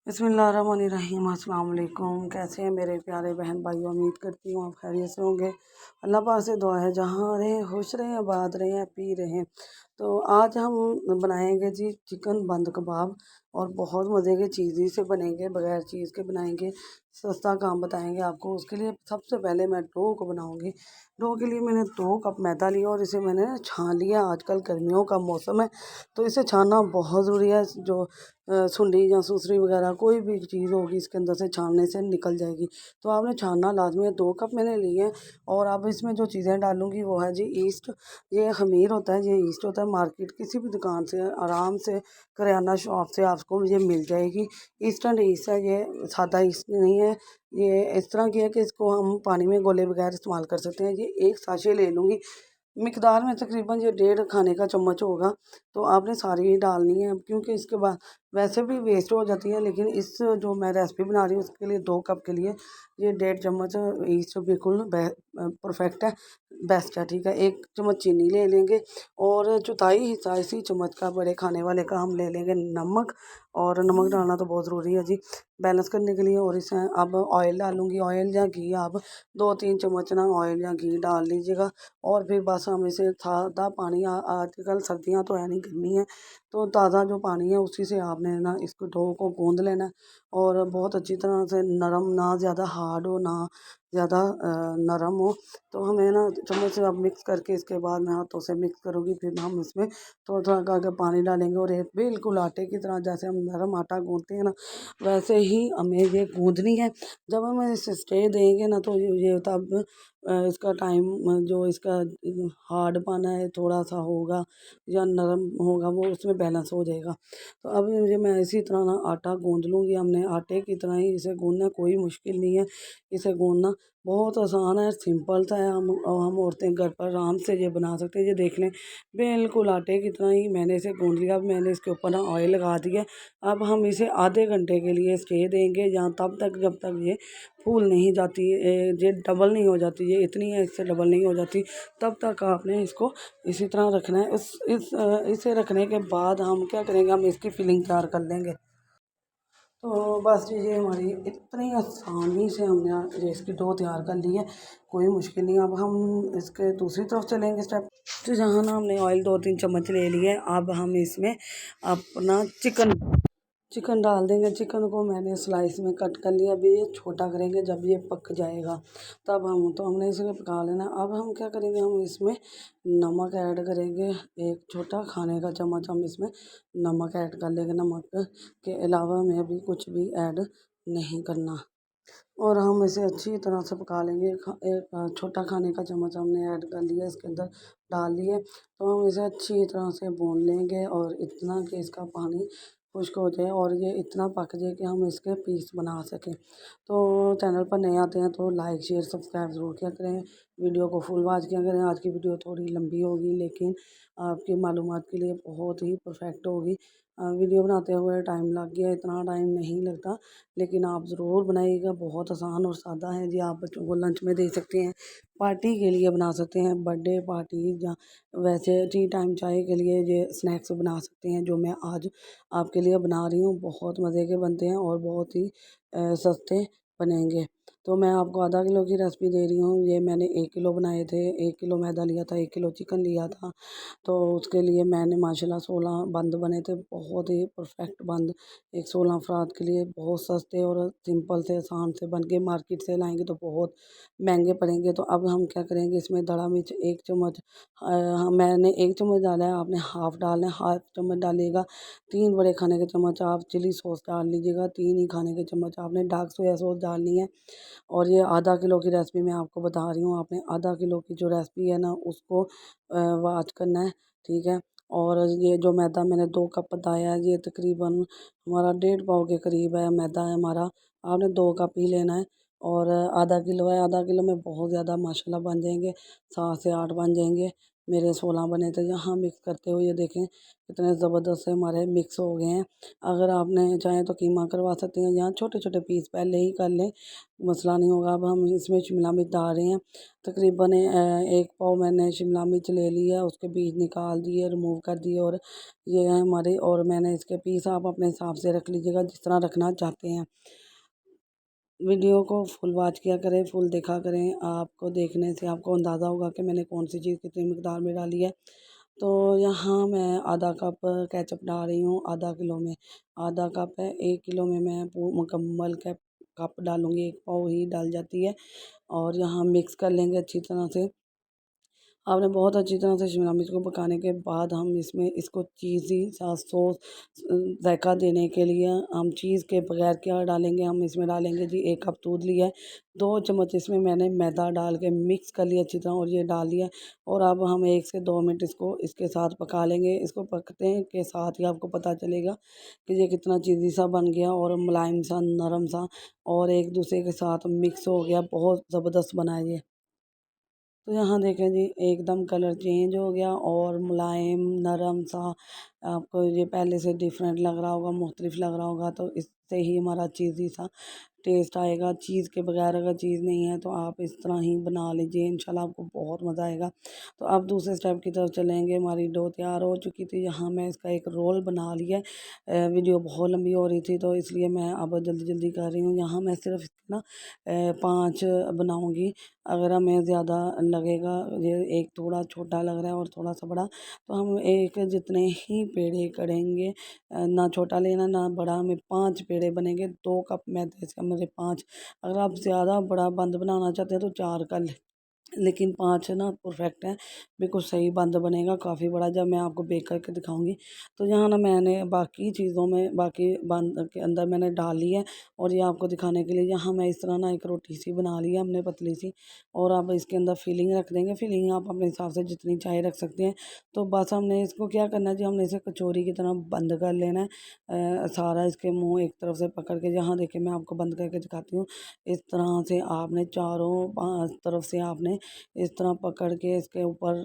बिस्मिल्लाहिर्रहमानिर्रहीम। अस्सलाम वालेकुम। कैसे हैं मेरे प्यारे बहन भाइयों? उम्मीद करती हूँ आप खैरियत से होंगे। अल्लाह पाक से दुआ है जहाँ रहें खुश रहें, आबाद रहें, हैप्पी रहें। तो आज हम बनाएंगे जी चिकन बंद कबाब, और बहुत मज़े के चीज़ी से बनेंगे, बगैर चीज़ के बनाएंगे। सस्ता काम बताएंगे आपको। उसके लिए सबसे पहले मैं डो को बनाऊंगी। डो के लिए मैंने 2 कप मैदा लिया और इसे मैंने छान लिया। आजकल गर्मियों का मौसम है तो इसे छानना बहुत ज़रूरी है। जो सुंडी या सूसरी वगैरह कोई भी चीज़ होगी इसके अंदर से छानने से निकल जाएगी। तो आपने छानना लाजमी है। 2 कप मैंने लिए हैं। और अब इसमें जो चीज़ें डालूंगी वो है जी ईस्ट। ये खमीर होता है, ये ईस्ट होता है। मार्केट किसी भी दुकान से आराम से, करियाना शॉप से आपको ये मिल जाएगी। इंस्टेंट ईस्ट है, ये सादा ईस्ट नहीं है। ये इस तरह की है कि इसको हम पानी में घोले बगैर इस्तेमाल कर सकते हैं। ये 1 साशे ले लूँगी। मिकदार में तकरीबन ये 1.5 खाने का चम्मच होगा। तो आपने सारी ही डालनी है क्योंकि इसके बाद वैसे भी वेस्ट हो जाती है। लेकिन इस जो मैं रेसिपी बना रही हूँ उसके लिए 2 कप के लिए ये 1.5 चम्मच ईस्ट बिल्कुल परफेक्ट है, बेस्ट है। ठीक है, 1 चम्मच चीनी ले लेंगे और चौथाई हिस्सा इसी चम्मच का, बड़े खाने वाले का, हम ले लेंगे नमक। और नमक डालना तो बहुत ज़रूरी है जी बैलेंस करने के लिए। और इसमें अब ऑयल डालूँगी, ऑयल या घी, आप 2-3 चम्मच ना ऑयल या घी डाल लीजिएगा। और फिर बस हम इसे सादा पानी, आजकल सर्दियाँ तो है नहीं, गर्मी है, तो ताज़ा जो पानी है उसी से आपने ना इसको डो को गूँध लेना है। और बहुत अच्छी तरह से नरम, ना ज़्यादा हार्ड हो ना ज़्यादा नरम हो। तो हमें ना चम्मच से अब मिक्स करके इसके बाद मैं हाथों से मिक्स करूँगी। फिर हम इसमें थोड़ा थोड़ा करके पानी डालेंगे और एक बिल्कुल आटे की तरह, जैसे हम नरम आटा गूँधते हैं ना वैसे ही हमें ये गूँधनी है। जब हम इसे स्टे देंगे ना तो ये तब इसका टाइम, जो इसका हार्डपन है थोड़ा सा होगा या नरम होगा, वो उसमें बैलेंस हो जाएगा। तो अब मुझे मैं इसी तरह ना आटा गूँध लूँगी। हमने आटे की तरह ही इसे गूँधना, कोई मुश्किल नहीं है इसे गूँधना, बहुत आसान है, सिंपल सा है। हम औरतें घर पर आराम से ये बना सकते हैं। ये देख लें, बिल्कुल आटे की तरह ही मैंने इसे गूँध लिया। अब मैंने इसके ऊपर ना ऑयल लगा दिया। अब हम इसे आधे घंटे के लिए स्टे देंगे, या तब तक जब तक ये फूल नहीं जाती, ये डबल नहीं हो जाती, ये इतनी है इससे डबल नहीं हो जाती, तब तक आपने इसको इसी तरह रखना है। इसे रखने के बाद हम क्या करेंगे, हम इसकी फिलिंग तैयार कर लेंगे। तो बस ये हमारी इतनी आसानी से हमने ये इसकी डो तैयार कर ली है, कोई मुश्किल नहीं। अब हम इसके दूसरी तरफ चलेंगे स्टेप। तो जहाँ ना हमने ऑयल 2-3 चम्मच ले लिए, अब हम इसमें अपना चिकन डाल देंगे। चिकन को मैंने स्लाइस में कट कर लिया। अभी ये छोटा करेंगे जब ये पक जाएगा तब हमने इसे पका लेना। अब हम क्या करेंगे, हम इसमें नमक ऐड करेंगे। 1 छोटा खाने का चम्मच हम इसमें नमक ऐड कर लेंगे। नमक के अलावा हमें अभी कुछ भी ऐड नहीं करना। और हम इसे अच्छी तरह से पका लेंगे। एक छोटा खाने का चम्मच हमने ऐड कर लिया, इसके अंदर डाल लिए। तो हम इसे अच्छी तरह से भून लेंगे और इतना कि इसका पानी खुश्क हो जाए और ये इतना पक जाए कि हम इसके पीस बना सकें। तो चैनल पर नए आते हैं तो लाइक शेयर सब्सक्राइब ज़रूर किया करें, वीडियो को फुल वॉच किया करें। आज की वीडियो थोड़ी लंबी होगी लेकिन आपकी मालूमात के लिए बहुत ही परफेक्ट होगी। वीडियो बनाते हुए टाइम लग गया, इतना टाइम नहीं लगता, लेकिन आप ज़रूर बनाइएगा। बहुत आसान और सादा है जी। आप बच्चों को लंच में दे सकते हैं, पार्टी के लिए बना सकते हैं, बर्थडे पार्टी, या वैसे टी टाइम चाय के लिए ये स्नैक्स बना सकते हैं, जो मैं आज आपके लिए बना रही हूँ। बहुत मज़े के बनते हैं और बहुत ही सस्ते बनेंगे। तो मैं आपको आधा किलो की रेसिपी दे रही हूँ। ये मैंने 1 किलो बनाए थे, 1 किलो मैदा लिया था, 1 किलो चिकन लिया था। तो उसके लिए मैंने माशाल्लाह 16 बंद बने थे, बहुत ही परफेक्ट बंद। एक 16 अफराद के लिए बहुत सस्ते और सिंपल से आसान से बन के, मार्केट से लाएंगे तो बहुत महंगे पड़ेंगे। तो अब हम क्या करेंगे, इसमें दड़ा मिर्च 1 चम्मच, मैंने 1 चम्मच डाला है, आपने हाफ़ डालना है, हाफ़ चम्मच डालिएगा। 3 बड़े खाने के चम्मच आप चिली सॉस डाल लीजिएगा। 3 ही खाने के चम्मच आपने डार्क सोया सॉस डालनी है। और ये आधा किलो की रेसिपी मैं आपको बता रही हूँ। आपने आधा किलो की जो रेसिपी है ना उसको वॉच करना है, ठीक है। और ये जो मैदा मैंने 2 कप बताया है, ये तकरीबन हमारा 1.5 पाव के करीब है मैदा है हमारा। आपने 2 कप ही लेना है। और आधा किलो है, आधा किलो में बहुत ज़्यादा माशाल्लाह बन जाएंगे, 7 से 8 बन जाएंगे। मेरे 16 बने थे। यहाँ मिक्स करते हुए ये देखें कितने ज़बरदस्त से हमारे मिक्स हो गए हैं। अगर आपने चाहें तो कीमा करवा सकते हैं, यहाँ छोटे छोटे पीस पहले ही कर लें, मसला नहीं होगा। अब हम इसमें शिमला मिर्च डाल रहे हैं। तकरीबन 1 पाव मैंने शिमला मिर्च ले ली है, उसके बीज निकाल दिए, रिमूव कर दिए, और ये है हमारे, और मैंने इसके पीस आप अपने हिसाब से रख लीजिएगा जिस तरह रखना चाहते हैं। वीडियो को फुल वॉच किया करें, फुल देखा करें। आपको देखने से आपको अंदाज़ा होगा कि मैंने कौन सी चीज़ कितनी मिकदार में डाली है। तो यहाँ मैं आधा कप केचप डाल रही हूँ, आधा किलो में आधा कप है, 1 किलो में मैं मुकम्मल कप डालूँगी, 1 पाव ही डाल जाती है। और यहाँ मिक्स कर लेंगे अच्छी तरह से। आपने बहुत अच्छी तरह से शिमला मिर्च को पकाने के बाद हम इसमें इसको चीज़ी सा सॉस जायका देने के लिए हम चीज़ के बगैर क्या डालेंगे, हम इसमें डालेंगे जी 1 कप दूध लिया है, 2 चम्मच इसमें मैंने मैदा डाल के मिक्स कर लिया अच्छी तरह, और ये डाल दिया। और अब हम 1 से 2 मिनट इसको इसके साथ पका लेंगे। इसको पकते के साथ ही आपको पता चलेगा कि ये कितना चीज़ी सा बन गया और मुलायम सा, नरम सा, और एक दूसरे के साथ मिक्स हो गया। बहुत ज़बरदस्त बना है ये। तो यहाँ देखें जी एकदम कलर चेंज हो गया और मुलायम नरम सा, आपको ये पहले से डिफरेंट लग रहा होगा, मुख्तलिफ लग रहा होगा। तो इससे ही हमारा चीज़ी सा टेस्ट आएगा। चीज़ के बगैर अगर चीज़ नहीं है तो आप इस तरह ही बना लीजिए, इंशाल्लाह आपको बहुत मज़ा आएगा। तो अब दूसरे स्टेप की तरफ चलेंगे। हमारी डो तैयार हो चुकी थी, यहाँ मैं इसका एक रोल बना लिया। वीडियो बहुत लंबी हो रही थी तो इसलिए मैं अब जल्दी जल्दी कर रही हूँ। यहाँ मैं सिर्फ इसके ना 5 बनाऊँगी। अगर हमें ज़्यादा लगेगा, ये एक थोड़ा छोटा लग रहा है और थोड़ा सा बड़ा, तो हम एक जितने ही पेड़े करेंगे, ना छोटा लेना ना बड़ा, हमें 5 पेड़े बनेंगे। 2 कप मैदे से हमारे 5। अगर आप ज़्यादा बड़ा बंद बनाना चाहते हैं तो 4 कर लें, लेकिन 5 ना परफेक्ट है, बिल्कुल सही बंद बनेगा। काफ़ी बड़ा जब मैं आपको बेक करके दिखाऊंगी। तो यहाँ ना मैंने बाकी चीज़ों में, बाकी बंद के अंदर मैंने डाली है, और ये आपको दिखाने के लिए यहाँ मैं इस तरह ना एक रोटी सी बना ली है हमने, पतली सी। और अब इसके अंदर फिलिंग रख देंगे। फिलिंग आप अपने हिसाब से जितनी चाहे रख सकते हैं। तो बस हमने इसको क्या करना है जी, हमने इसे कचौरी की तरह बंद कर लेना है। सारा इसके मुँह एक तरफ से पकड़ के, यहाँ देखिए मैं आपको बंद करके दिखाती हूँ। इस तरह से आपने चारों तरफ से आपने इस तरह पकड़ के इसके ऊपर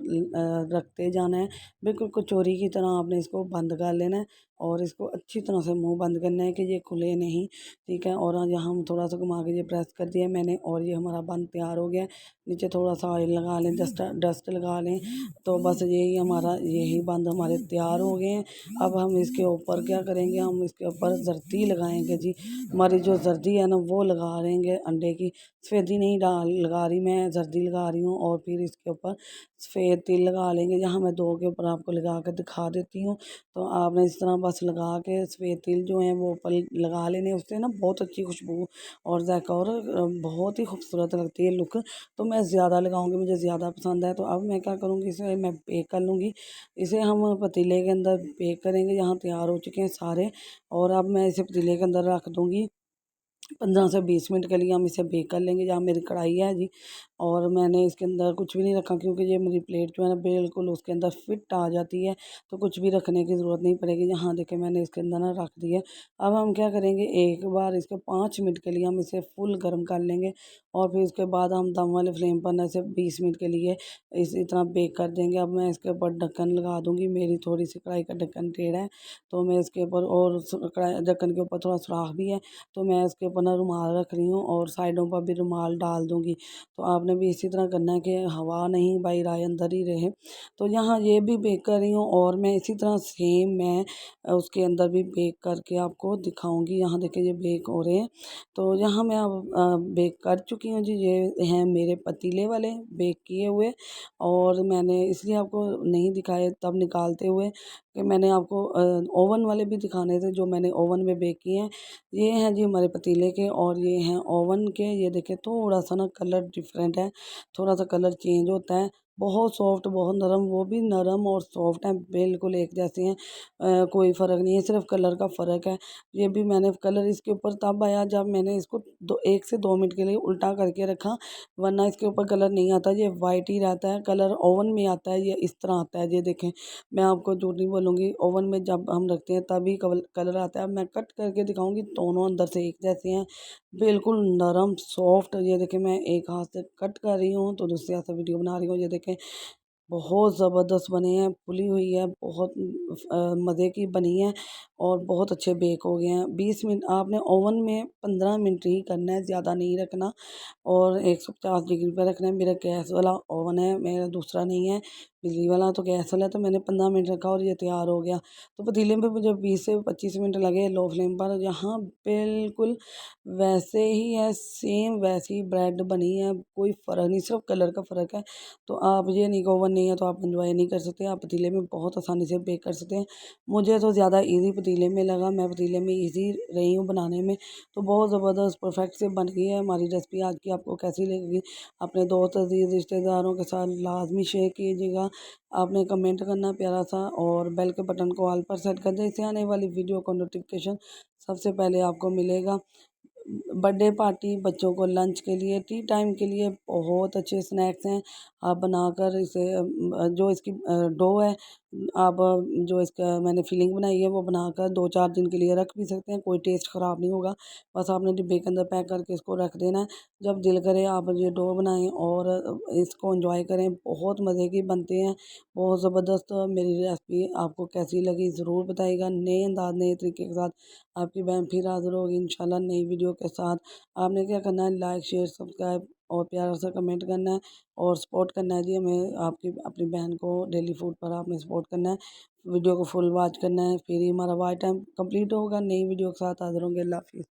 रखते जाना है। बिल्कुल कचौरी की तरह आपने इसको बंद कर लेना है, और इसको अच्छी तरह से मुंह बंद करना है कि ये खुले नहीं। ठीक है, और यहाँ हम थोड़ा सा घुमा के ये प्रेस कर दिया मैंने, और ये हमारा बंद तैयार हो गया है। नीचे थोड़ा सा ऑयल लगा लें, डस्ट लगा लें। तो बस यही हमारा, यही बंद हमारे तैयार हो गए हैं। अब हम इसके ऊपर क्या करेंगे, हम इसके ऊपर जर्दी लगाएंगे जी। हमारी जो जर्दी है ना वो लगा लेंगे, अंडे की सफ़ेदी नहीं डाल लगा रही मैं, जर्दी लगा रही हूँ। और फिर इसके ऊपर सफ़ेद तिल लगा लेंगे। यहाँ मैं 2 के ऊपर आपको लगा कर दिखा देती हूँ। तो आपने इस तरह बस लगा के सफ़ेद तिल जो हैं वो ऊपर लगा लेने, उससे ना बहुत अच्छी खुशबू और जायका, और बहुत ही खूबसूरत लगती है लुक। तो मैं ज़्यादा लगाऊंगी, मुझे ज़्यादा पसंद है। तो अब मैं क्या करूँगी, इसे मैं बेक कर लूँगी। इसे हम पतीले के अंदर बेक करेंगे। यहाँ तैयार हो चुके हैं सारे, और अब मैं इसे पतीले के अंदर रख दूँगी। 15 से 20 मिनट के लिए हम इसे बेक कर लेंगे। यहाँ मेरी कढ़ाई है जी, और मैंने इसके अंदर कुछ भी नहीं रखा, क्योंकि ये मेरी प्लेट जो है ना बिल्कुल उसके अंदर फिट आ जाती है, तो कुछ भी रखने की ज़रूरत नहीं पड़ेगी। यहाँ देखिए मैंने इसके अंदर ना रख दिया। अब हम क्या करेंगे, एक बार इसके 5 मिनट के लिए हम इसे फुल गर्म कर लेंगे, और फिर उसके बाद हम दम वाले फ्लेम पर ना इसे 20 मिनट के लिए इसी तरह बेक कर देंगे। अब मैं इसके ऊपर ढक्कन लगा दूँगी। मेरी थोड़ी सी कढ़ाई का ढक्कन टेढ़ा है, तो मैं इसके ऊपर, और कढ़ाई ढक्कन के ऊपर थोड़ा सुराख भी है, तो मैं इसके ऊपर ना रुमाल रख रही हूँ, और साइडों पर भी रुमाल डाल दूँगी। तो आपने भी इसी तरह करना है कि हवा नहीं बाहर आए, अंदर ही रहे। तो यहाँ ये भी बेक कर रही हूँ, और मैं इसी तरह सेम मैं उसके अंदर भी बेक करके आपको दिखाऊंगी। यहाँ देखिए ये बेक हो रहे हैं। तो यहाँ मैं अब बेक कर चुकी हूँ जी। ये हैं मेरे पतीले वाले बेक किए हुए, और मैंने इसलिए आपको नहीं दिखाए तब निकालते हुए कि मैंने आपको ओवन वाले भी दिखाने थे जो मैंने ओवन में बेक किए हैं। ये हैं जी हमारे पतीले के, और ये हैं ओवन के। ये देखिए थोड़ा सा ना कलर डिफरेंट है, थोड़ा सा कलर चेंज होता है। बहुत सॉफ्ट, बहुत नरम, वो भी नरम और सॉफ्ट हैं, बिल्कुल एक जैसे हैं। कोई फ़र्क नहीं है, सिर्फ कलर का फ़र्क है। ये भी मैंने कलर इसके ऊपर तब आया जब मैंने इसको 1 से 2 मिनट के लिए उल्टा करके रखा, वरना इसके ऊपर कलर नहीं आता। ये वाइट ही रहता है। कलर ओवन में आता है, ये इस तरह आता है। ये देखें, मैं आपको झूठ नहीं बोलूँगी, ओवन में जब हम रखते हैं तभी कलर आता है। मैं कट करके दिखाऊंगी, दोनों अंदर से एक जैसे हैं, बिल्कुल नरम सॉफ्ट। ये देखें मैं एक हाथ से कट कर रही हूँ तो दूसरे हाथ से वीडियो बना रही हूँ। ये देखें बहुत ज़बरदस्त बने हैं, फुली हुई है, बहुत मज़े की बनी है और बहुत अच्छे बेक हो गए हैं। 20 मिनट आपने ओवन में 15 मिनट ही करना है, ज़्यादा नहीं रखना और 150 डिग्री पे रखना है। मेरा गैस वाला ओवन है, मेरा दूसरा नहीं है, बिजली वाला। तो गैस वाला तो मैंने 15 मिनट रखा और ये तैयार हो गया। तो पतीले में मुझे 20 से 25 मिनट लगे लो फ्लेम पर। यहाँ बिल्कुल वैसे ही है, सेम वैसी ब्रेड बनी है, कोई फ़र्क नहीं, सिर्फ कलर का फ़र्क है। तो आप ये नहीं कि ओवन नहीं है तो आप एंजॉय नहीं कर सकते, आप पतीले में बहुत आसानी से बेक कर सकते हैं। मुझे तो ज़्यादा इजी पतीले में लगा, मैं पतीले में इजी रही हूँ बनाने में। तो बहुत ज़बरदस्त परफेक्ट से बन गई है हमारी रेसिपी आज की। आपको कैसी लगी अपने दोस्त अजीज़ रिश्तेदारों के साथ लाजमी शेयर कीजिएगा। आपने कमेंट करना प्यारा सा और बेल के बटन को ऑल पर सेट कर दें, इससे आने वाली वीडियो का नोटिफिकेशन सबसे पहले आपको मिलेगा। बर्थडे पार्टी, बच्चों को लंच के लिए, टी टाइम के लिए बहुत अच्छे स्नैक्स हैं। आप बनाकर इसे जो इसकी डो है, आप जो इसका मैंने फिलिंग बनाई है वो बनाकर 2-4 दिन के लिए रख भी सकते हैं, कोई टेस्ट ख़राब नहीं होगा। बस आपने डिब्बे के अंदर पैक करके इसको रख देना है। जब दिल करे आप ये डो बनाएं और इसको एंजॉय करें, बहुत मज़े की बनते हैं, बहुत ज़बरदस्त। मेरी रेसिपी आपको कैसी लगी ज़रूर बताइएगा। नए अंदाज नए तरीके के साथ आपकी बहन फिर हाज़िर होगी इंशाल्लाह नई वीडियो के साथ। आपने क्या करना है, लाइक शेयर सब्सक्राइब और प्यारा सा कमेंट करना है और सपोर्ट करना है जी हमें। आपकी अपनी बहन को डेली फूड पर आपने सपोर्ट करना है, वीडियो को फुल वॉच करना है, फिर ही हमारा वॉच टाइम कंप्लीट होगा। नई वीडियो के साथ हाज़िर होंगे। अल्लाह हाफ़िज़।